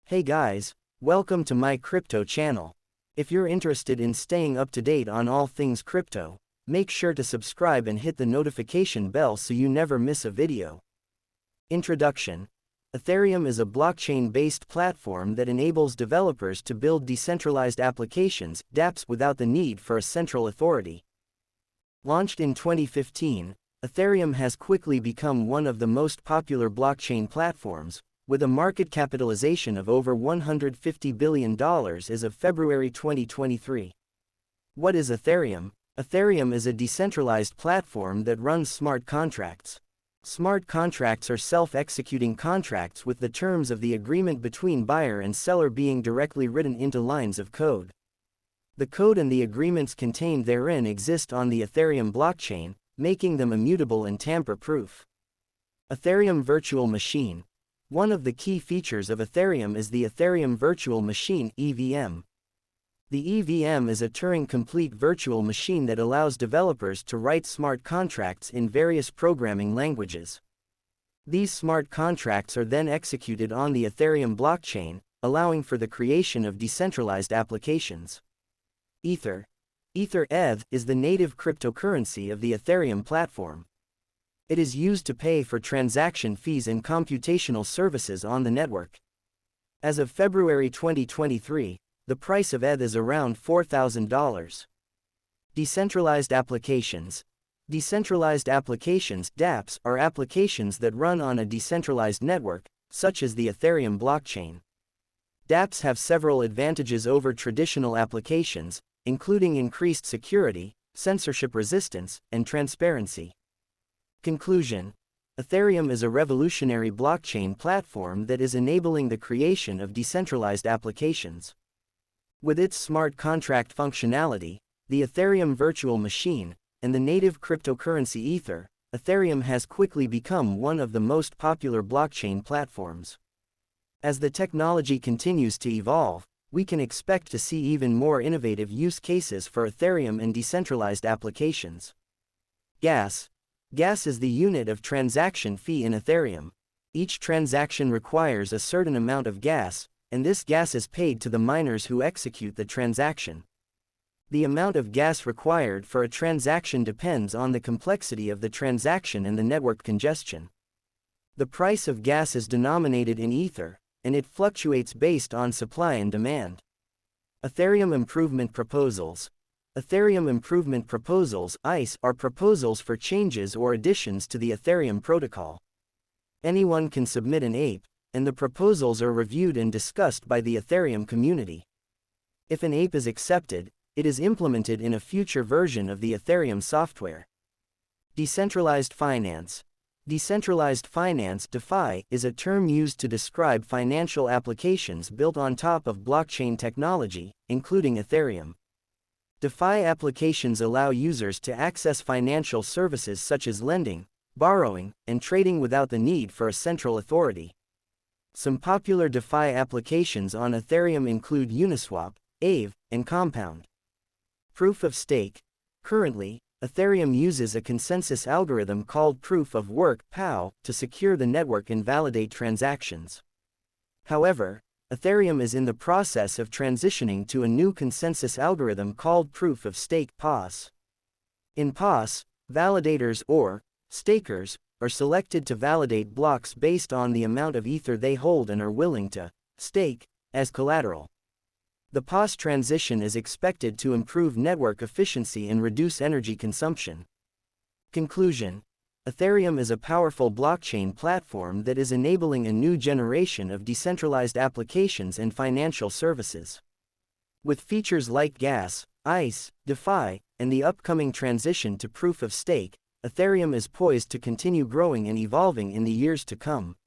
Hey guys, welcome to my crypto channel. If you're interested in staying up to date on all things crypto, make sure to subscribe and hit the notification bell so you never miss a video. Introduction. Ethereum is a blockchain-based platform that enables developers to build decentralized applications, DApps, without the need for a central authority. Launched in 2015, Ethereum has quickly become one of the most popular blockchain platforms, with a market capitalization of over $150 billion as of February 2023. What is Ethereum? Ethereum is a decentralized platform that runs smart contracts. Smart contracts are self-executing contracts with the terms of the agreement between buyer and seller being directly written into lines of code. The code and the agreements contained therein exist on the Ethereum blockchain, making them immutable and tamper-proof. Ethereum Virtual Machine. One of the key features of Ethereum is the Ethereum Virtual Machine (EVM). The EVM is a Turing-complete virtual machine that allows developers to write smart contracts in various programming languages. These smart contracts are then executed on the Ethereum blockchain, allowing for the creation of decentralized applications. Ether. ETH is the native cryptocurrency of the Ethereum platform. It is used to pay for transaction fees and computational services on the network. As of February 2023, the price of ETH is around $4,000. Decentralized applications. Decentralized applications (DApps) are applications that run on a decentralized network, such as the Ethereum blockchain. DApps have several advantages over traditional applications, including increased security, censorship resistance, and transparency. Conclusion. Ethereum is a revolutionary blockchain platform that is enabling the creation of decentralized applications. With its smart contract functionality, the Ethereum Virtual Machine, and the native cryptocurrency Ether, Ethereum has quickly become one of the most popular blockchain platforms. As the technology continues to evolve, we can expect to see even more innovative use cases for Ethereum and decentralized applications. Gas. Gas is the unit of transaction fee in Ethereum. Each transaction requires a certain amount of gas, and this gas is paid to the miners who execute the transaction. The amount of gas required for a transaction depends on the complexity of the transaction and the network congestion. The price of gas is denominated in Ether, and it fluctuates based on supply and demand. Ethereum Improvement Proposals. Ethereum Improvement Proposals (EIS) are proposals for changes or additions to the Ethereum protocol. Anyone can submit an ape, and the proposals are reviewed and discussed by the Ethereum community. If an ape is accepted, it is implemented in a future version of the Ethereum software. Decentralized finance. Decentralized finance (DeFi) is a term used to describe financial applications built on top of blockchain technology, including Ethereum. DeFi applications allow users to access financial services such as lending, borrowing, and trading without the need for a central authority. Some popular DeFi applications on Ethereum include Uniswap, Aave, and Compound. Proof of stake. Currently, Ethereum uses a consensus algorithm called Proof of Work (POW) to secure the network and validate transactions. However, Ethereum is in the process of transitioning to a new consensus algorithm called Proof of Stake (POS). In POS, validators or stakers are selected to validate blocks based on the amount of Ether they hold and are willing to stake as collateral. The POS transition is expected to improve network efficiency and reduce energy consumption. Conclusion. Ethereum is a powerful blockchain platform that is enabling a new generation of decentralized applications and financial services. With features like gas, EIS, DeFi, and the upcoming transition to proof of stake, Ethereum is poised to continue growing and evolving in the years to come.